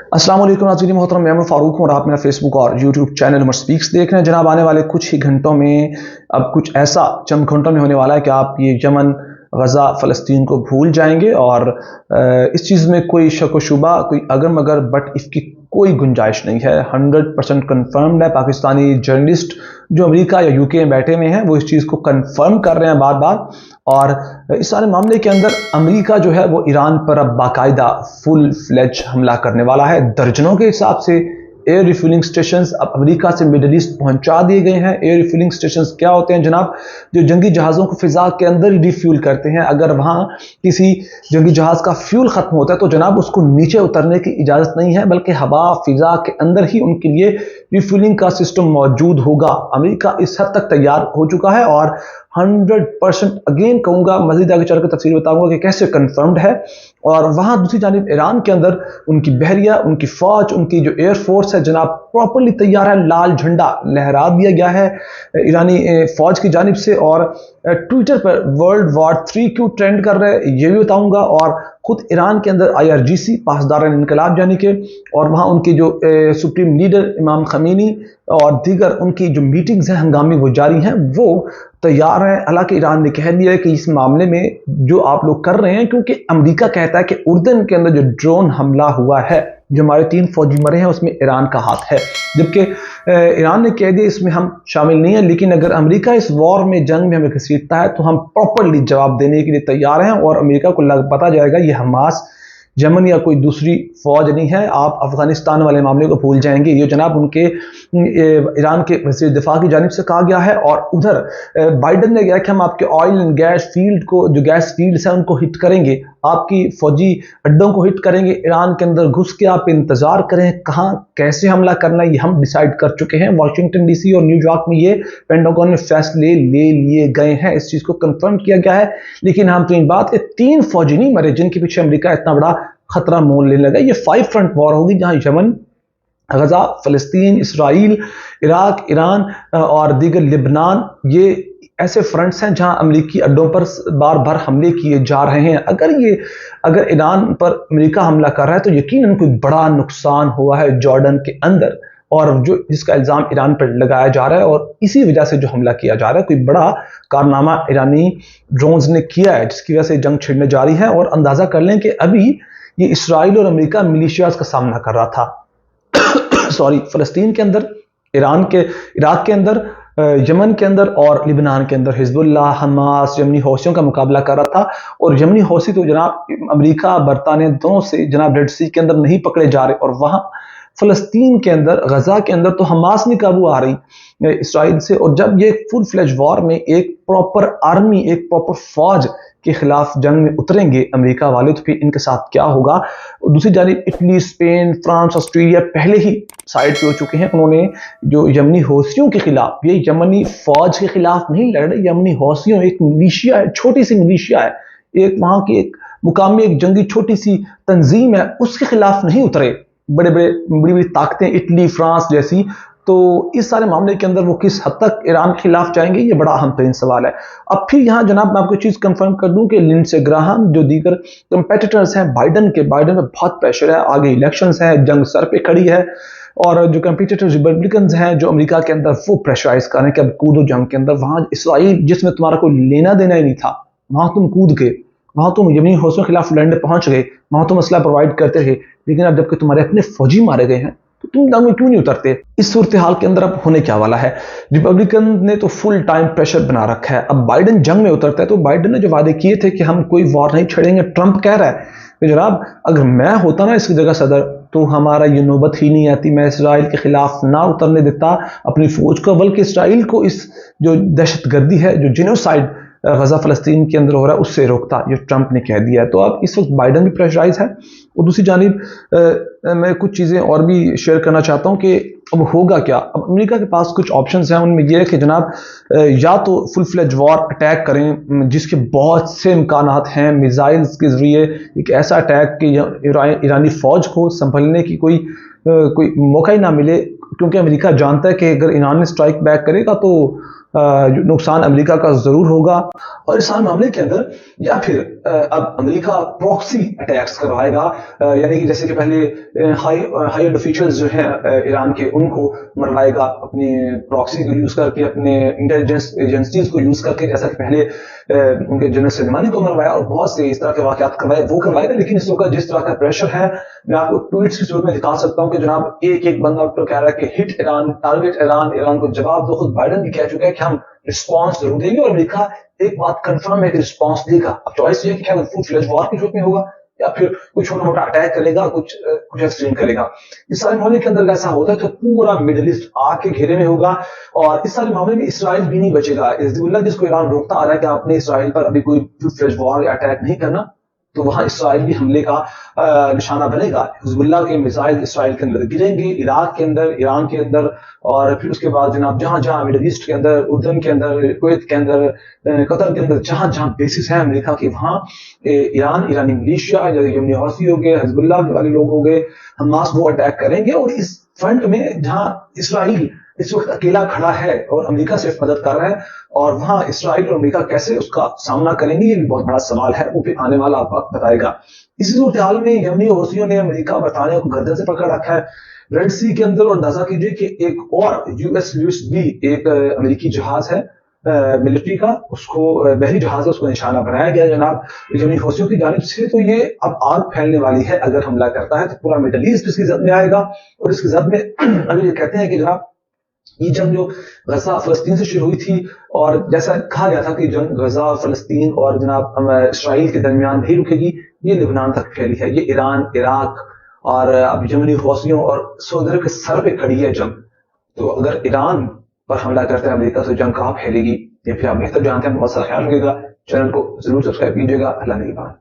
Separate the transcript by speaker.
Speaker 1: अस्सलाम वालेकुम नाज़रीन मोहतरम, मैं फारूक हूँ और आप मेरा फेसबुक और यूट्यूब चैनल उमर स्पीक्स देख रहे हैं। जनाब, आने वाले कुछ ही घंटों में अब कुछ ऐसा चंद घंटों में होने वाला है कि आप ये यमन, गज़ा, फ़लस्तीन को भूल जाएंगे और इस चीज़ में कोई शक व शुबा, कोई अगर मगर बट इसकी कोई गुंजाइश नहीं है। 100% कन्फर्म्ड है। पाकिस्तानी जर्नलिस्ट जो अमेरिका या यूके में बैठे हुए हैं वो इस चीज़ को कन्फर्म कर रहे हैं बार बार। और इस सारे मामले के अंदर अमेरिका जो है वो ईरान पर अब बाकायदा फुल फ्लेज हमला करने वाला है। दर्जनों के हिसाब से एयर रिफ्यूलिंग स्टेशंस अब अमेरिका से मिडल ईस्ट पहुंचा दिए गए हैं। एयर रिफ्यूलिंग स्टेशंस क्या होते हैं जनाब? जो जंगी जहाज़ों को फ़िज़ा के अंदर ही रिफ्यूल करते हैं। अगर वहाँ किसी जंगी जहाज़ का फ्यूल ख़त्म होता है तो जनाब उसको नीचे उतरने की इजाज़त नहीं है, बल्कि हवा फ़िज़ा के अंदर ही उनके लिए रिफ्यूलिंग का सिस्टम मौजूद होगा। अमेरिका इस हद तक तैयार हो चुका है और 100% अगेन कहूँगा, मज़ीद आगे चल कर तफसील बताऊँगा कि कैसे कन्फर्म्ड है। और वहाँ दूसरी जानिब ईरान के अंदर उनकी बहरिया, उनकी फ़ौज, उनकी जो एयरफोर्स है जनाब प्रॉपरली तैयार है। लाल झंडा लहरा दिया गया है ईरानी फ़ौज की जानिब से। और ट्विटर पर वर्ल्ड वॉर 3 क्यों ट्रेंड कर रहे हैं ये भी बताऊँगा। और खुद ईरान के अंदर IRGC पासदारान इनकलाब यानी कि, और वहाँ उनके जो सुप्रीम लीडर इमाम खमीनी और दीगर उनकी जो मीटिंग्स हैं हंगामी वो जारी हैं, वो तैयार हैं। हालांकि ईरान ने कह दिया है कि इस मामले में जो आप लोग कर रहे हैं, क्योंकि अमेरिका कहता है कि उर्दन के अंदर जो ड्रोन हमला हुआ है, जो हमारे 3 फौजी मरे हैं, उसमें ईरान का हाथ है। जबकि ईरान ने कह दिया इसमें हम शामिल नहीं है, लेकिन अगर अमेरिका इस वॉर में, जंग में हमें घसीटता है तो हम प्रॉपरली जवाब देने के लिए तैयार हैं। और अमेरिका को पता जाएगा ये हमास, यमन या कोई दूसरी फौज नहीं है। आप अफगानिस्तान वाले मामले को भूल जाएंगे। ये जनाब उनके ईरान के वज़ीर दिफा की जानिब से कहा गया है। और उधर बाइडन ने कहा कि हम आपके ऑयल एंड गैस फील्ड को, जो गैस फील्ड्स हैं उनको हिट करेंगे, आपकी फौजी अड्डों को हिट करेंगे। ईरान के अंदर घुस के आप इंतजार करें, कहाँ कैसे हमला करना है ये हम डिसाइड कर चुके हैं। वाशिंगटन DC और न्यूयॉर्क में ये पेंटागन ने फैसले ले लिए गए हैं, इस चीज़ को कंफर्म किया गया है। लेकिन हम तो बात के 3 फौजी नहीं मरे जिनके पीछे अमेरिका इतना बड़ा खतरा मोल लेने लगा। ये 5 फ्रंट वॉर होगी जहां यमन, गज़ा, फ़लस्तीन, इसराइल, इराक, ईरान और दीगर लिबनान, ये ऐसे फ्रंट्स हैं जहां अमेरिकी अड्डों पर बार बार हमले किए जा रहे हैं। अगर ईरान पर अमेरिका हमला कर रहा है तो यकीनन कोई बड़ा नुकसान हुआ है जॉर्डन के अंदर, और जो जिसका इल्ज़ाम ईरान पर लगाया जा रहा है, और इसी वजह से जो हमला किया जा रहा है, कोई बड़ा कारनामा ईरानी ड्रोन्स ने किया है जिसकी वजह से जंग छिड़ने जा रही है। और अंदाज़ा कर लें कि अभी ये इसराइल और अमेरिका मिलिशियाज का सामना कर रहा था सॉरी, फ़लस्तीन के अंदर, इराक के अंदर, यमन के अंदर और लिबनान के अंदर हिजबुल्लाह, हमास, यमनी हौसियों का मुकाबला कर रहा था। और यमनी हौसी तो जनाब अमेरिका, बरतानिया दोनों से जनाब रेड सी के अंदर नहीं पकड़े जा रहे। और वहाँ फ़लस्तीन के अंदर, गज़ा के अंदर तो हमास नहीं काबू आ रही इसराइल से। और जब ये फुल फ्लेज वॉर में एक प्रॉपर आर्मी, एक प्रॉपर फौज के खिलाफ जंग में उतरेंगे अमेरिका वाले, तो फिर इनके साथ क्या होगा। दूसरी जानिब इटली, स्पेन, फ्रांस, ऑस्ट्रेलिया पहले ही साइड पे हो चुके हैं। उन्होंने जो यमनी हौसियों के खिलाफ, ये यमनी फौज के खिलाफ नहीं लड़ रहे, यमनी हौसियों एक मिलिशिया है, छोटी सी मिलिशिया है, एक वहां की एक मुकामी एक जंगी छोटी सी तंजीम है, उसके खिलाफ नहीं उतरे बड़ी बड़ी ताकतें, इटली, फ्रांस जैसी। तो इस सारे मामले के अंदर वो किस हद तक ईरान के खिलाफ जाएंगे, ये बड़ा अहम तरीन सवाल है। अब फिर यहाँ जनाब मैं आपको चीज़ कंफर्म कर दूं कि लिंडसे ग्राहम, जो दीगर कंपेटिटर्स हैं बाइडन में बहुत प्रेशर है, आगे इलेक्शंस हैं, जंग सर पे खड़ी है। और जो कंपेटिटर्स रिपब्लिकन्स हैं जो अमेरिका के अंदर, वो प्रेशराइज कर रहे हैं कि अब कूदो जंग के अंदर। वहाँ इसराइल जिसमें तुम्हारा कोई लेना देना ही नहीं था, वहाँ तुम कूद गए, वहाँ तुम यमनी हौसलों के खिलाफ लड़ने पहुंच गए, वहाँ तुम असला प्रोवाइड करते रहे। लेकिन अब जबकि तुम्हारे अपने फौजी मारे गए हैं तो तुम जंग में क्यों नहीं उतरते? इस सूरत हाल के अंदर अब होने क्या वाला है? रिपब्लिकन ने तो फुल टाइम प्रेशर बना रखा है। अब बाइडन जंग में उतरता है तो बाइडन ने जो वादे किए थे कि हम कोई वॉर नहीं छेड़ेंगे, ट्रंप कह रहा है कि जनाब अगर मैं होता ना इसकी जगह सदर तो हमारा ये नौबत ही नहीं आती, मैं इसराइल के खिलाफ ना उतरने देता अपनी फौज को, बल्कि इसराइल को इस जो दहशतगर्दी है, जो जिनोसाइड गज़ा फ़लस्तीन के अंदर हो रहा है, उससे रोकता, ये ट्रंप ने कह दिया है। तो अब इस वक्त बाइडन भी प्रेशराइज है। और दूसरी जानिब मैं कुछ चीज़ें और भी शेयर करना चाहता हूँ कि अब होगा क्या। अब अमेरिका के पास कुछ ऑप्शंस हैं, उनमें यह है कि जनाब या तो फुल फ्लेज वॉर अटैक करें, जिसके बहुत से इम्कानात हैं, मिसाइल्स के ज़रिए एक ऐसा अटैक कि ईरानी फ़ौज को संभलने की कोई मौका ही ना मिले, کیونکہ امریکہ جانتا ہے کہ اگر ایران نے اسٹرائک بیک کرے گا تو نقصان امریکہ کا ضرور ہوگا. اور اس سارے معاملے کے اندر یا پھر اب امریکہ پروکسی اٹیکس کروائے گا، یعنی کہ جیسے کہ پہلے ہائی اینڈ آفیشلز جو ہیں ایران کے ان کو مروائے گا اپنی پروکسی کو یوز کر کے، اپنے انٹیلیجنس ایجنسیز کو یوز کر کے، جیسا کہ پہلے ان کے جنرل سلیمانی کو مروایا اور بہت سے اس طرح کے واقعات کروائے، وہ کروائے گا. لیکن اس وقت جس طرح کا پریشر ہے میں آپ کو ٹویٹس کی صورت میں دکھا سکتا ہوں کہ جناب ایک بندہ کہہ رہا ہے کہ ہٹ ایران، ٹارگیٹ ایران، ایران کو جواب دو. خود بائیڈن بھی کہہ چکا ہے کہ ہم رسپانس ضرور دیں گے، اور امریکہ ایک بات کنفرم ہے کہ رسپانس دے گا. اب چوائس یہ ہے کہ کیا وہ فل فلیج وار کی صورت میں ہوگا یا پھر کوئی چھوٹا موٹا اٹیک کرے گا، کچھ ایکسٹریم کرے گا. اس سارے معاملے کے اندر ایسا ہوتا ہے تو پورا مڈل ایسٹ آگ کے گھیرے میں ہوگا. اور اس سارے معاملے میں اسرائیل بھی نہیں بچے گا. حزب اللہ جس کو ایران روکتا آ رہا ہے کہ آپ نے اسرائیل پر ابھی کوئی فل فلیج وار یا اٹیک نہیں کرنا، تو وہاں اسرائیل بھی حملے کا نشانہ بنے گا. حزب اللہ کے میزائل اسرائیل کے اندر گریں گے، عراق کے اندر، ایران کے اندر، اور پھر اس کے بعد جناب جہاں جہاں مڈل ایسٹ کے اندر، اردن کے اندر، کویت کے اندر، قطر کے اندر، جہاں جہاں بیسس ہیں امریکہ کے، وہاں ایرانی ملیشیا، یمنی حوثی ہو گئے، حزب اللہ والے لوگ ہو گئے، حماس، وہ اٹیک کریں گے. اور اس فرنٹ میں جہاں اسرائیل اس وقت اکیلا کھڑا ہے اور امریکہ صرف مدد کر رہا ہے، اور وہاں اسرائیل اور امریکہ کیسے اس کا سامنا کریں گے، یہ بھی بہت بڑا سوال ہے. وہ پھر آنے والا وقت بتائے گا. اسی صورتحال میں یمنی حوثیوں نے امریکہ برطانیہ کو گردن سے پکڑ رکھا ہے ریڈ سی کے اندر. اور اندازہ کیجئے کہ ایک اور USS ایک امریکی جہاز ہے ملٹری کا، اس کو بحری جہاز ہے، اس کو نشانہ بنایا گیا جناب یمنی حوثیوں کی جانب سے. تو یہ اب آگ پھیلنے والی ہے. اگر حملہ کرتا ہے تو پورا مڈل ایسٹ اس کی زد میں آئے گا. اور اس کی زد میں اگر یہ کہتے ہیں کہ جناب یہ جنگ جو غزہ فلسطین سے شروع ہوئی تھی، اور جیسا کہا گیا تھا کہ جنگ غزہ فلسطین اور جناب اسرائیل کے درمیان نہیں رکے گی، یہ لبنان تک پھیلی ہے، یہ ایران، عراق اور اب یمنی حوثیوں اور سعودی عرب کے سر پہ کھڑی ہے جنگ. تو اگر ایران پر حملہ کرتا ہے امریکہ تو جنگ کہاں پھیلے گی، یہ پھر آپ بہتر جانتے ہیں. بہت سارا خیال رکھیے گا، چینل کو ضرور سبسکرائب کیجیے گا. اللہ نگہبان.